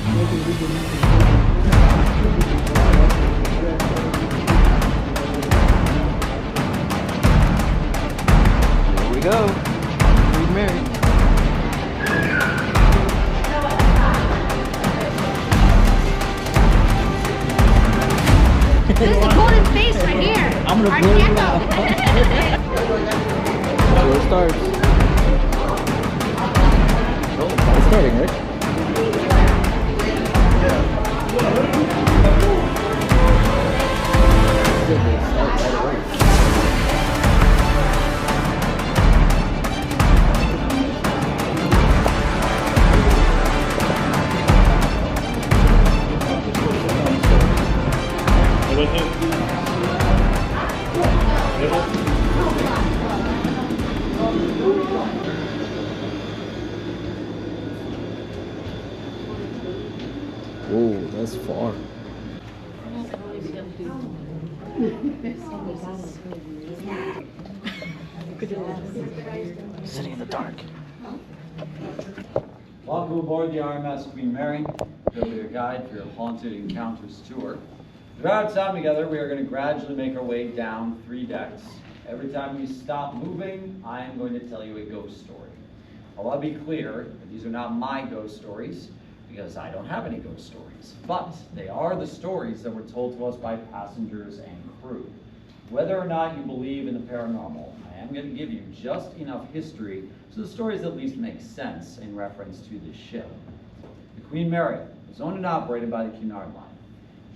Here we go. Queen Mary. This is a golden face right here. I'm gonna blow you out. So it starts. Oh, it's starting, right? Oh, that's far. Sitting in the dark. Welcome aboard the RSM Queen Mary. We'll be your guide for your Haunted Encounters tour. Throughout our time together, we are going to gradually make our way down 3 decks. Every time we stop moving, I am going to tell you a ghost story. I want to be clear that these are not my ghost stories, because I don't have any ghost stories, but they are the stories that were told to us by passengers and crew. Whether or not you believe in the paranormal, I am going to give you just enough history so the stories at least make sense in reference to this ship. The Queen Mary was owned and operated by the Cunard Line.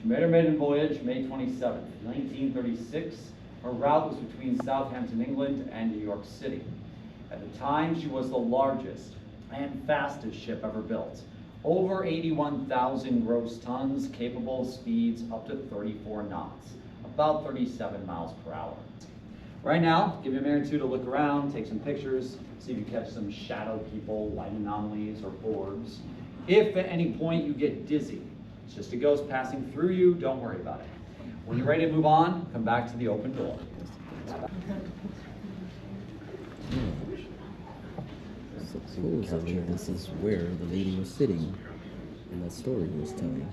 She made her maiden voyage May 27, 1936. Her route was between Southampton, England and New York City. At the time, she was the largest and fastest ship ever built. Over 81,000 gross tons, capable of speeds up to 34 knots, about 37 miles per hour. Right now, give you a minute or two to look around, take some pictures, see if you catch some shadow people, light anomalies, or orbs. If at any point you get dizzy, it's just a ghost passing through you, don't worry about it. When you're ready to move on, come back to the open door. Supposedly, this is where the lady was sitting in that story he was telling.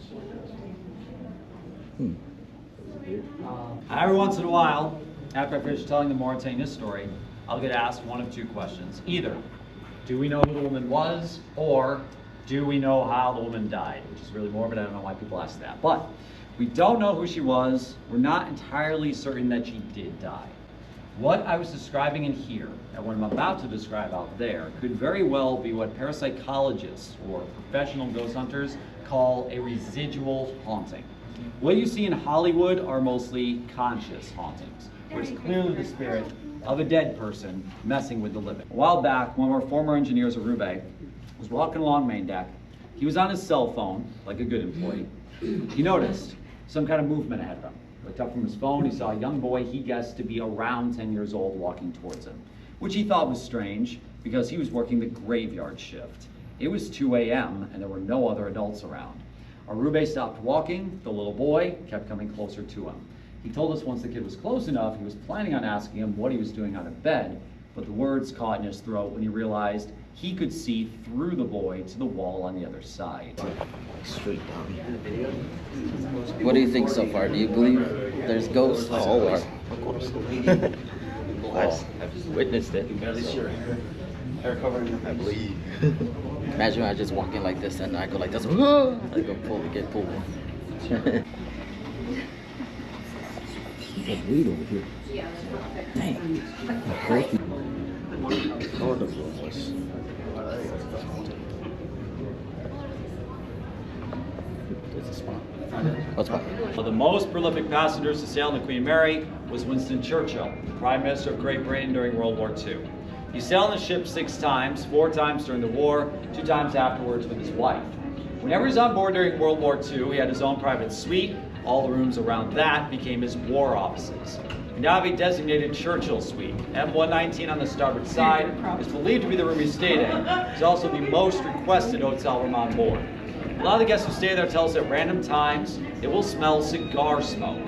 Every once in a while, after I finish telling the Mauritania story, I'll get asked one of 2 questions. Either, do we know who the woman was, or do we know how the woman died? Which is really morbid, I don't know why people ask that. But we don't know who she was. We're not entirely certain that she did die. What I was describing in here, and what I'm about to describe out there, could very well be what parapsychologists or professional ghost hunters call a residual haunting. What you see in Hollywood are mostly conscious hauntings, where it's clearly the spirit of a dead person messing with the living. A while back, one of our former engineers at Roubaix was walking along main deck. He was on his cell phone, like a good employee. He noticed some kind of movement ahead of him. Looked up from his phone, he saw a young boy he guessed to be around 10 years old walking towards him, which he thought was strange because he was working the graveyard shift. It was 2 a.m. and there were no other adults around. Arube stopped walking, the little boy kept coming closer to him. He told us once the kid was close enough, he was planning on asking him what he was doing out of bed, but the words caught in his throat when he realized he could see through the boy to the wall on the other side. Straight down. What do you think so far? Do you believe there's ghosts? Oh, of course. I've just witnessed it. You barely see your hair covering. I believe. Imagine I just walk in like this and I go like this. I go get pulled. There's weed over here. Dang. Lord of Lords. There's a spot. What spot? One of the most prolific passengers to sail in the Queen Mary was Winston Churchill, the Prime Minister of Great Britain during World War II. He sailed on the ship 6 times, 4 times during the war, 2 times afterwards with his wife. Whenever he was on board during World War II, he had his own private suite. All the rooms around that became his war offices. We now have a designated Churchill suite. M119 on the starboard side is believed to be the room he stayed in. It's also the most requested hotel room on board. A lot of the guests who stay there tell us at random times it will smell cigar smoke.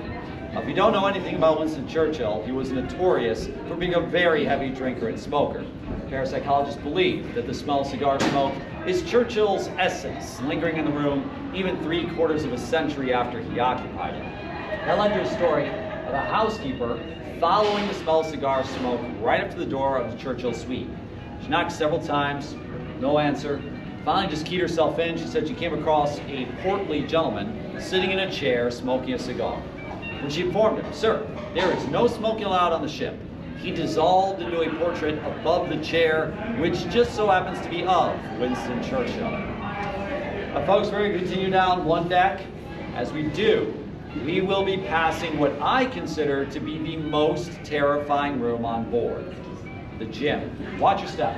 If you don't know anything about Winston Churchill, he was notorious for being a very heavy drinker and smoker. Parapsychologists believe that the smell of cigar smoke is Churchill's essence, lingering in the room even 3/4 of a century after he occupied it. That led to a story of a housekeeper following the smell of cigar smoke right up to the door of the Churchill suite. She knocked several times, no answer. Finally just keyed herself in. She said she came across a portly gentleman sitting in a chair smoking a cigar. When she informed him, "Sir, there is no smoking allowed on the ship," he dissolved into a portrait above the chair, which just so happens to be of Winston Churchill. Now, folks, we're going to continue down one deck. As we do, we will be passing what I consider to be the most terrifying room on board, the gym. Watch your step.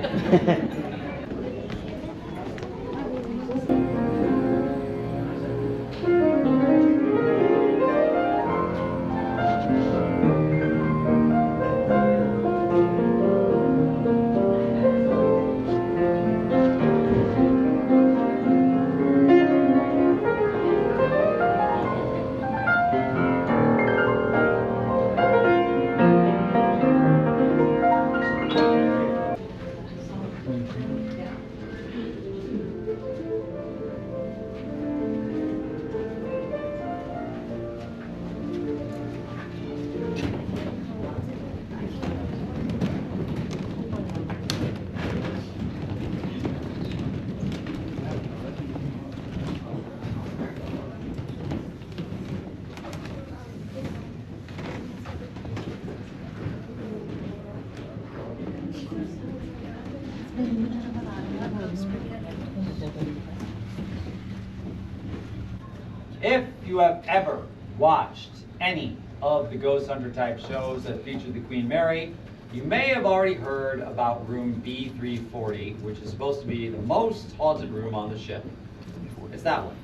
If you have ever watched any of the ghost hunter type shows that feature the Queen Mary, you may have already heard about room B340, which is supposed to be the most haunted room on the ship. It's that one.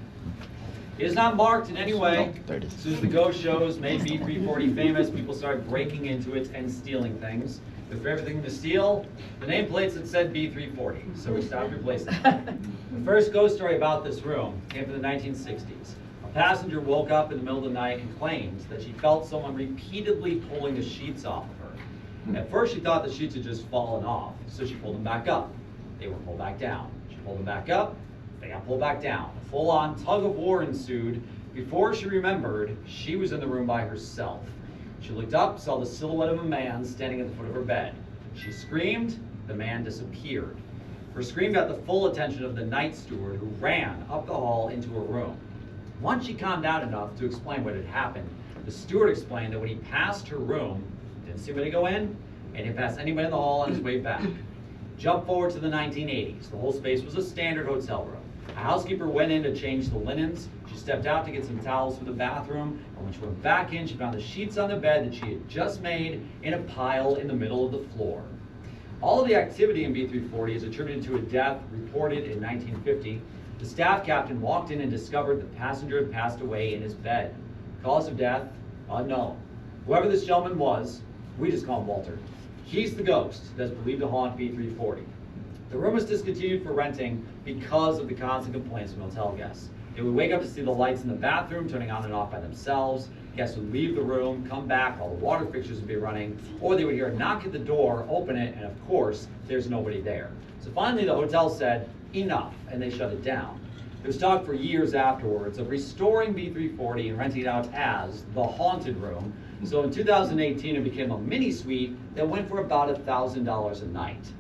It is not marked in any way. As soon as the ghost shows made B340 famous, people started breaking into it and stealing things. But for everything to steal, the nameplates that said B340, so we stopped replacing them. The first ghost story about this room came from the 1960s. A passenger woke up in the middle of the night and claimed that she felt someone repeatedly pulling the sheets off of her. At first she thought the sheets had just fallen off, so she pulled them back up. They were pulled back down. She pulled them back up, they got pulled back down. A full-on tug-of-war ensued before she remembered she was in the room by herself. She looked up, saw the silhouette of a man standing at the foot of her bed. She screamed, the man disappeared. Her scream got the full attention of the night steward, who ran up the hall into her room. Once she calmed down enough to explain what had happened, the steward explained that when he passed her room, didn't see anybody go in, and didn't pass anybody in the hall on his way back. Jump forward to the 1980s. The whole space was a standard hotel room. A housekeeper went in to change the linens. She stepped out to get some towels for the bathroom, and when she went back in, she found the sheets on the bed that she had just made in a pile in the middle of the floor. All of the activity in B340 is attributed to a death reported in 1950. The staff captain walked in and discovered the passenger had passed away in his bed. Cause of death, unknown. Whoever this gentleman was, we just call him Walter. He's the ghost that's believed to haunt B340. The room was discontinued for renting because of the constant complaints from hotel guests. They would wake up to see the lights in the bathroom turning on and off by themselves. Guests would leave the room, come back, all the water fixtures would be running, or they would hear a knock at the door, open it, and of course, there's nobody there. So finally the hotel said, enough, and they shut it down. There was talk for years afterwards of restoring B340 and renting it out as the haunted room. So in 2018, it became a mini suite that went for about $1,000 a night.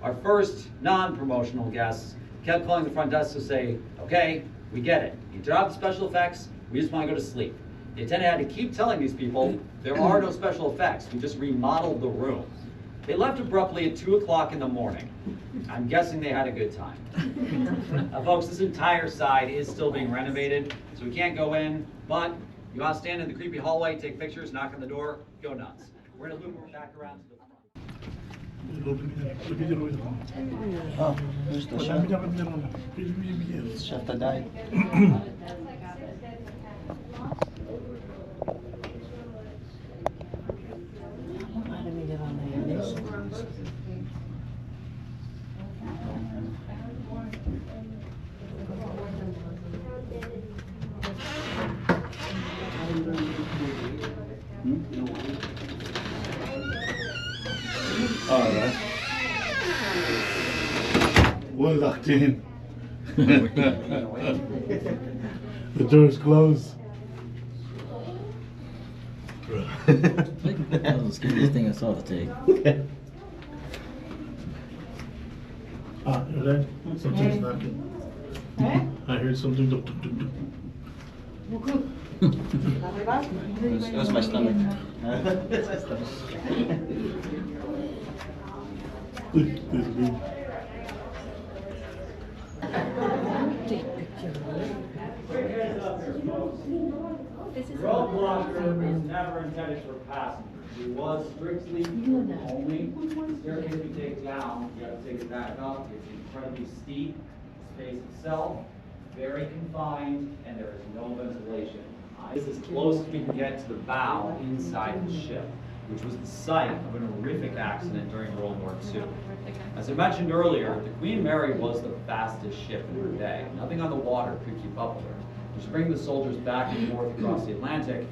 Our first non-promotional guests kept calling the front desk to say, okay, we get it. You turn off the special effects, we just want to go to sleep. The attendant had to keep telling these people, there are no special effects, we just remodeled the room. They left abruptly at 2 o'clock in the morning. I'm guessing they had a good time. Folks, this entire side is still being renovated, so we can't go in, but you want to stand in the creepy hallway, take pictures, knock on the door, go nuts. We're going to loop back around to the front. Oh, who's the chef? Chef that died. Oh, yeah. fully locked in. The door's closed. That was the scariest thing I saw the take. Ah, you heard that? Something's knocking. I heard something. Duk, duk, duk, duk. It was my stomach. It's my stomach. There's me. Roadblock was never intended for passengers. It was strictly only. Staircase you take down, you have to take it back up. It's incredibly steep. The space itself, very confined, and there is no ventilation. This is as close as we can get to the bow inside the ship, which was the site of an horrific accident during World War II. As I mentioned earlier, the Queen Mary was the fastest ship in her day. Nothing on the water could keep up with her. To bring the soldiers back and forth across the Atlantic,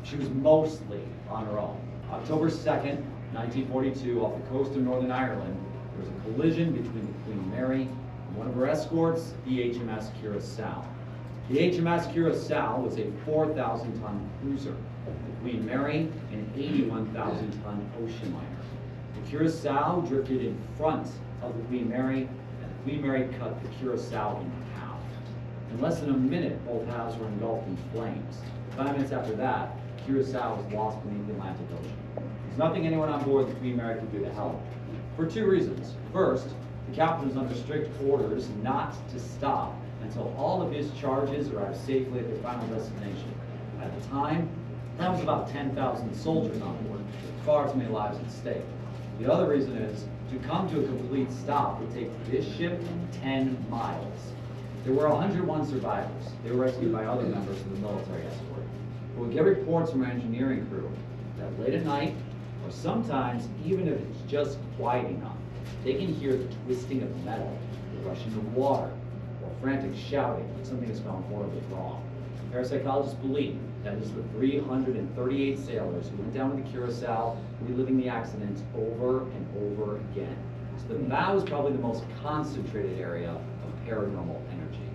she was mostly on her own. October 2nd, 1942, off the coast of Northern Ireland, there was a collision between the Queen Mary and one of her escorts, the HMS Curacao. The HMS Curacao was a 4,000-ton cruiser. The Queen Mary, an 81,000-ton ocean liner. The Curacao drifted in front of the Queen Mary, and the Queen Mary cut the Curacao in half. In less than a minute, both halves were engulfed in flames. 5 minutes after that, Curacao was lost beneath the Atlantic Ocean. There's nothing anyone on board the Queen Mary could do to help, for two reasons. First, the captain was under strict orders not to stop until all of his charges arrived safely at their final destination. At the time, that was about 10,000 soldiers on board, with far too many lives at stake. The other reason is, to come to a complete stop would take this ship 10 miles. There were 101 survivors. They were rescued by other members of the military escort. But we get reports from our engineering crew that late at night, or sometimes even if it's just quiet enough, they can hear the twisting of metal, the rushing of water, or frantic shouting when something has gone horribly wrong. Parapsychologists believe that it is the 338 sailors who went down to the Curacao, reliving the accidents over and over again. So the bow is probably the most concentrated area of paranormal energy.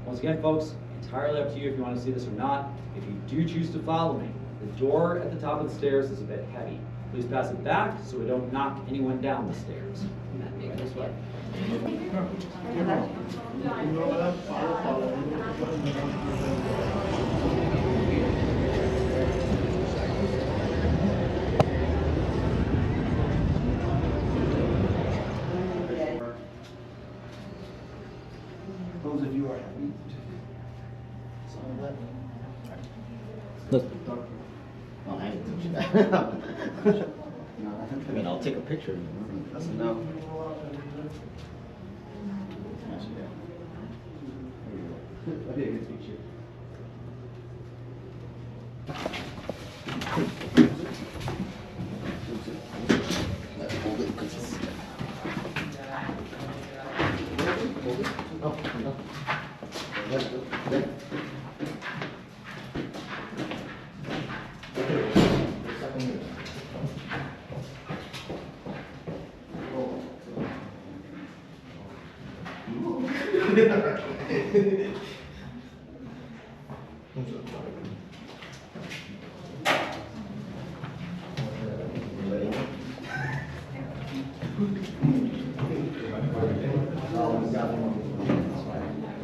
Once again, folks, entirely up to you if you want to see this or not. If you do choose to follow me, the door at the top of the stairs is a bit heavy. Please pass it back so we don't knock anyone down the stairs. Right this way. Those of you are happy. Look. Oh, I didn't touch that. I mean, I'll take a picture. That's enough. That'd be a good picture. Hold it, 'cause it's... Oh, no.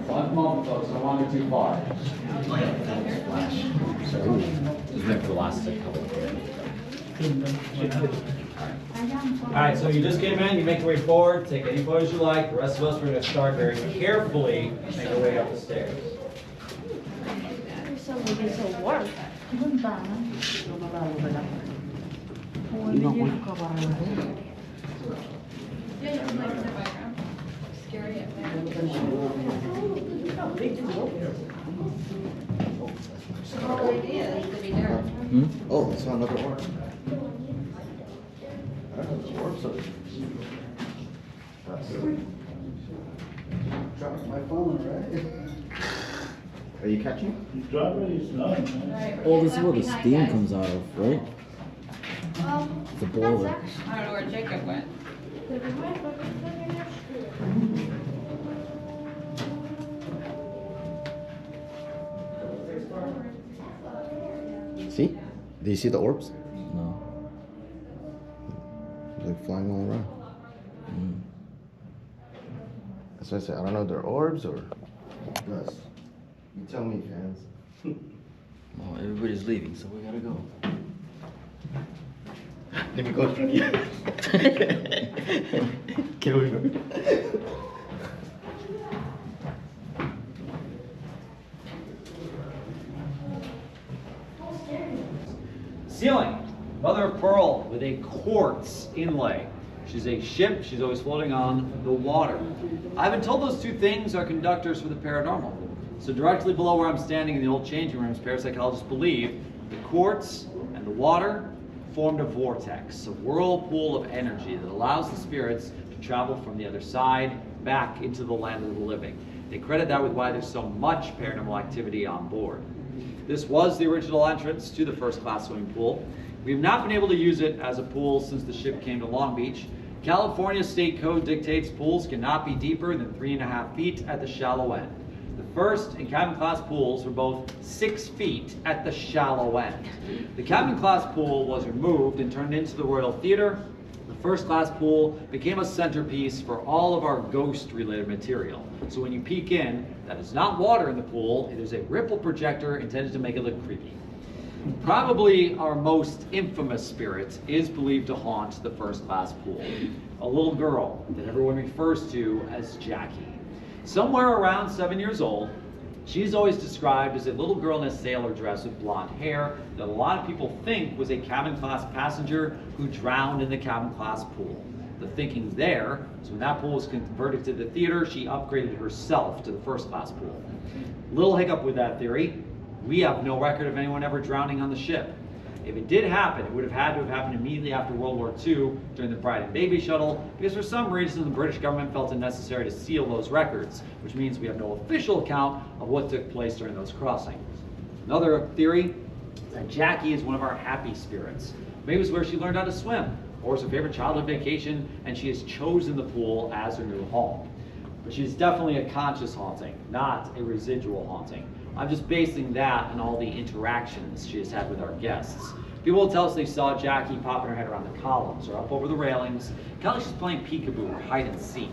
One moment, folks, don't wander too far. Just meant for the last couple of Alright, so you just came in, you make your way forward, take any photos you like. The rest of us, we're going to start very carefully, make our way up the stairs. So warm. Yeah, you can like in the background. Scary up there. The whole idea is to be there. Oh, it's another orb. I don't know, the orbs are... Dropped my phone, right? Are you catching? You drop it, it's not, man. Oh, this is where the steam comes out of, right? The boiler. I don't know where Jacob went. See? Do you see the orbs? No. They're flying all around. Mm. That's why I said I don't know if they're orbs or dust. You tell me, fans. Well, everybody's leaving, so we gotta go. Let me go. Can we go? Ceiling, mother of pearl with a quartz inlay. She's a ship, she's always floating on the water. I've been told those two things are conductors for the paranormal. So directly below where I'm standing in the old changing rooms, parapsychologists believe the quartz and the water formed a vortex, a whirlpool of energy that allows the spirits to travel from the other side back into the land of the living. They credit that with why there's so much paranormal activity on board. This was the original entrance to the first class swimming pool. We have not been able to use it as a pool since the ship came to Long Beach. California state code dictates pools cannot be deeper than 3.5 feet at the shallow end. The first and cabin class pools were both 6 feet at the shallow end. The cabin class pool was removed and turned into the Royal Theater. The first class pool became a centerpiece for all of our ghost related material. So when you peek in, that is not water in the pool, it is a ripple projector intended to make it look creepy. Probably our most infamous spirit is believed to haunt the first class pool. A little girl that everyone refers to as Jackie. Somewhere around 7 years old, she's always described as a little girl in a sailor dress with blonde hair that a lot of people think was a cabin class passenger who drowned in the cabin class pool. The thinking there is when that pool was converted to the theater, she upgraded herself to the first class pool. Little hiccup with that theory. We have no record of anyone ever drowning on the ship. If it did happen, it would have had to have happened immediately after World War II during the Bride and Baby shuttle, because for some reason the British government felt it necessary to seal those records, which means we have no official account of what took place during those crossings. Another theory is that Jackie is one of our happy spirits. Maybe it's where she learned how to swim, or it's her favorite childhood vacation, and she has chosen the pool as her new home. But she's definitely a conscious haunting, not a residual haunting. I'm just basing that on all the interactions she has had with our guests. People will tell us they saw Jackie popping her head around the columns or up over the railings, kind of like she's playing peekaboo or hide and seek.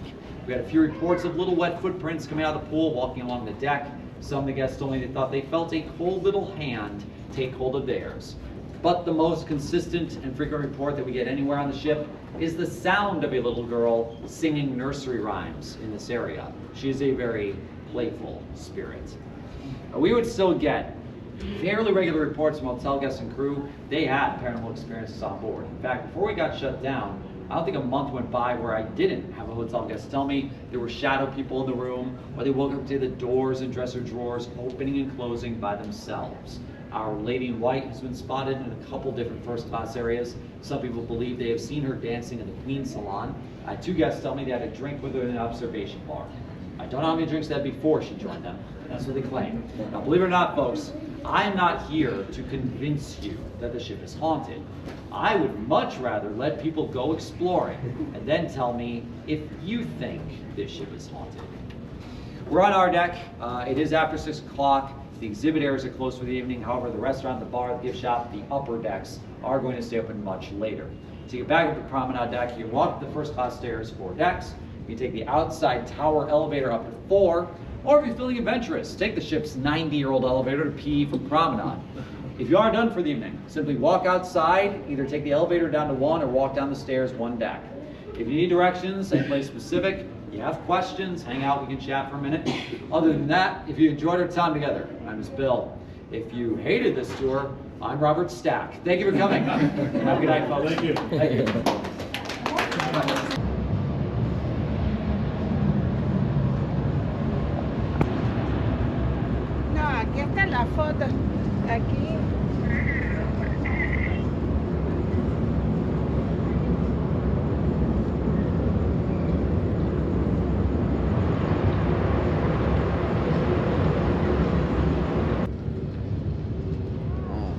We had a few reports of little wet footprints coming out of the pool, walking along the deck. Some of the guests told me they thought they felt a cold little hand take hold of theirs. But the most consistent and frequent report that we get anywhere on the ship is the sound of a little girl singing nursery rhymes in this area. She is a very playful spirit. We would still get fairly regular reports from hotel guests and crew. They had paranormal experiences on board. In fact, before we got shut down, I don't think a month went by where I didn't have a hotel guest tell me there were shadow people in the room, or they woke up to the doors and dresser drawers opening and closing by themselves. Our lady in white has been spotted in a couple different first class areas. Some people believe they have seen her dancing in the Queen Salon. I had 2 guests tell me they had a drink with her in an observation bar. I don't know how many drinks they had before she joined them, but that's what they claim. Now, believe it or not, folks, I am not here to convince you that the ship is haunted. I would much rather let people go exploring and then tell me if you think this ship is haunted. We're on our deck. It is after 6 o'clock. The exhibit areas are closed for the evening. However, the restaurant, the bar, the gift shop, the upper decks are going to stay open much later. To get back up the promenade deck, you walk up the first class stairs, 4 decks. You take the outside tower elevator up to 4, or if you're feeling adventurous, take the ship's 90-year-old elevator to P for promenade. If you are done for the evening, simply walk outside, either take the elevator down to 1 or walk down the stairs 1 deck. If you need directions, any place specific, you have questions, hang out, we can chat for a minute. Other than that, if you enjoyed our time together, I'm Bill. If you hated this tour, I'm Robert Stack. Thank you for coming. Have a good night, folks. Thank you. Thank you. No, aquí está la foto. Aquí.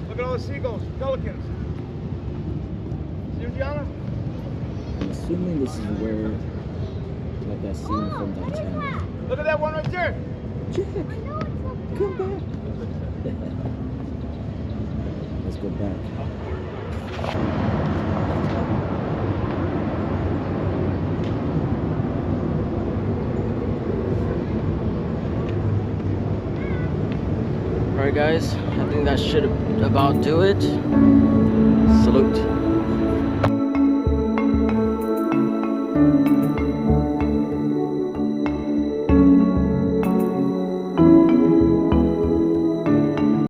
Look at all the seagulls, pelicans. See, Gianna? I'm assuming this is where, like that scene from Titanic. Look at that one right there. Jack, come back. let's go back. Alright guys, I think that should about do it.